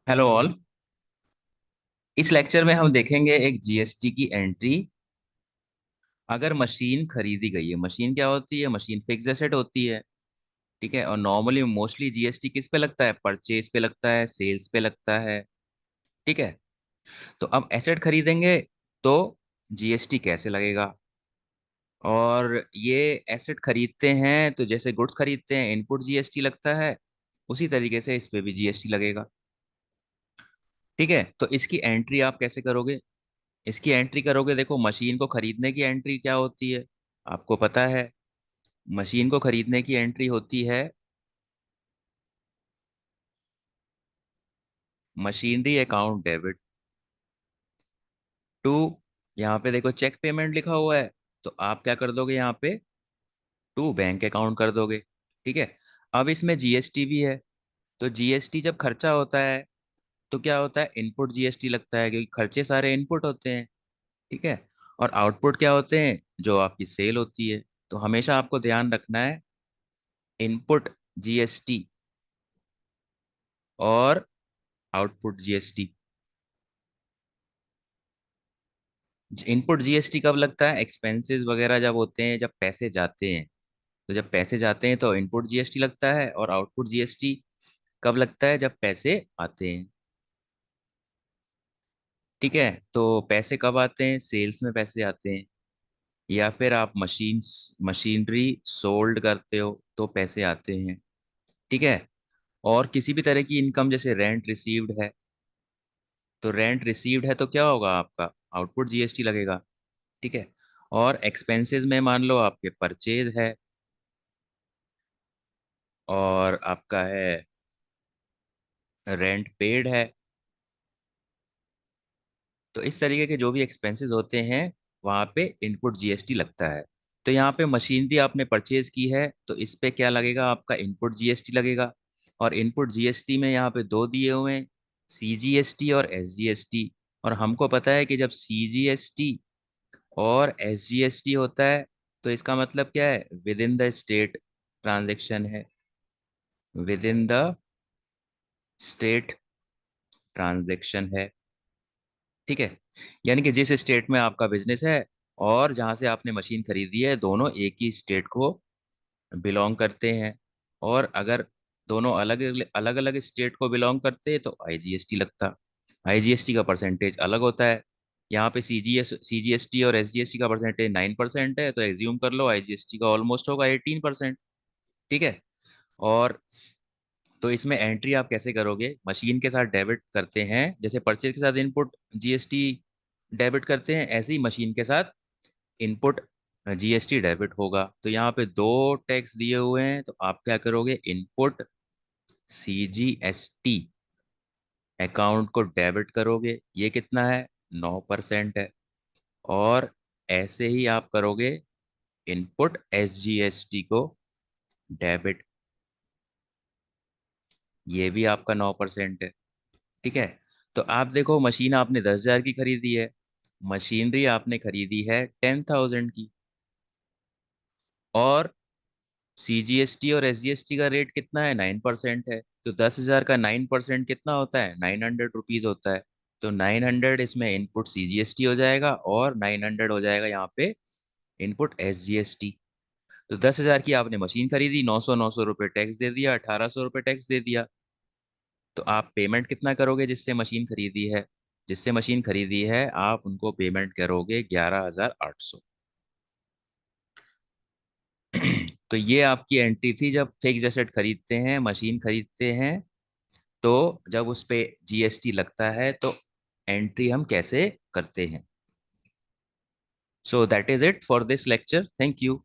Hello all. इस lecture में हम देखेंगे एक जीएसटी की एंट्री। अगर मशीन खरीदी गई है, मशीन क्या होती है? मशीन फिक्स एसेट होती है। ठीक है। और नॉर्मली मोस्टली जीएसटी किस पे लगता है? परचेज पे लगता है, सेल्स पे लगता है। ठीक है। तो अब एसेट खरीदेंगे तो जीएसटी कैसे लगेगा? और ये एसेट खरीदते हैं तो जैसे गुड्स खरीदते हैं इनपुट जीएसटी लगता है, उसी तरीके से इस पे भी जीएसटी लगेगा। ठीक है। तो इसकी एंट्री आप कैसे करोगे? इसकी एंट्री करोगे, देखो मशीन को खरीदने की एंट्री क्या होती है आपको पता है। मशीन को खरीदने की एंट्री होती है मशीनरी अकाउंट डेबिट टू, यहाँ पे देखो चेक पेमेंट लिखा हुआ है, तो आप क्या कर दोगे यहाँ पे? टू बैंक अकाउंट कर दोगे। ठीक है। अब इसमें जीएसटी भी है, तो जीएसटी जब खर्चा होता है तो क्या होता है? इनपुट जीएसटी लगता है, क्योंकि खर्चे सारे इनपुट होते हैं। ठीक है। और आउटपुट क्या होते हैं? जो आपकी सेल होती है। तो हमेशा आपको ध्यान रखना है इनपुट जीएसटी और आउटपुट जीएसटी। इनपुट जीएसटी कब लगता है? एक्सपेंसेस वगैरह जब होते हैं, जब पैसे जाते हैं। तो जब पैसे जाते हैं तो इनपुट जीएसटी लगता है, और आउटपुट जीएसटी कब लगता है? जब पैसे आते हैं। ठीक है। तो पैसे कब आते हैं? सेल्स में पैसे आते हैं, या फिर आप मशीनरी सोल्ड करते हो तो पैसे आते हैं। ठीक है। और किसी भी तरह की इनकम, जैसे रेंट रिसीव्ड है, तो रेंट रिसीव्ड है तो क्या होगा आपका? आउटपुट जीएसटी लगेगा। ठीक है। और एक्सपेंसेस में मान लो आपके परचेज है, और आपका है रेंट पेड है। तो इस तरीके के जो भी एक्सपेंसेस होते हैं, वहाँ पे इनपुट जीएसटी लगता है। तो यहाँ पे मशीनरी आपने परचेज की है, तो इस पे क्या लगेगा? आपका इनपुट जीएसटी लगेगा। और इनपुट जीएसटी में यहाँ पे दो दिए हुए हैं, सीजीएसटी और एसजीएसटी। और हमको पता है कि जब सीजीएसटी और एसजीएसटी होता है, तो इसका मतलब क्या है? Within the state transaction है, within the state transaction है। ठीक है। यानी कि जिस स्टेट में आपका बिजनेस है और जहां से आपने मशीन खरीदी है, दोनों एक ही स्टेट को बिलोंग करते हैं। और अगर दोनों अलग अलग अलग स्टेट को बिलोंग करते तो आईजीएसटी लगता। आईजीएसटी का परसेंटेज अलग होता है। यहाँ पे सीजीएसटी और एसजीएसटी का परसेंटेज 9% है, तो एज्यूम कर लो आईजीएसटी का ऑलमोस्ट होगा 18%। ठीक है। और तो इसमें एंट्री आप कैसे करोगे? मशीन के साथ डेबिट करते हैं, जैसे परचेज के साथ इनपुट जीएसटी डेबिट करते हैं, ऐसे ही मशीन के साथ इनपुट जीएसटी डेबिट होगा। तो यहाँ पे दो टैक्स दिए हुए हैं, तो आप क्या करोगे? इनपुट सीजीएसटी अकाउंट को डेबिट करोगे। ये कितना है? 9% है। और ऐसे ही आप करोगे इनपुट एसजीएसटी को डेबिट, ये भी आपका 9% है। ठीक है। तो आप देखो, मशीन आपने 10,000 की खरीदी है, मशीनरी आपने खरीदी है 10,000 की, और सीजीएसटी और एसजीएसटी का रेट कितना है? 9% है। तो 10,000 का 9% कितना होता है? 900 रुपीज होता है। तो 900 इसमें इनपुट सीजीएसटी हो जाएगा, और 900 हो जाएगा यहाँ पे इनपुट एसजीएसटी। तो 10,000 की आपने मशीन खरीदी, 900 टैक्स दे दिया, 1,800 टैक्स दे दिया। तो आप पेमेंट कितना करोगे? जिससे मशीन खरीदी है आप उनको पेमेंट करोगे 11,800। तो ये आपकी एंट्री थी जब फिक्स एसेट खरीदते हैं, मशीन खरीदते हैं, तो जब उस पे जीएसटी लगता है तो एंट्री हम कैसे करते हैं। So that is it for this lecture. Thank you.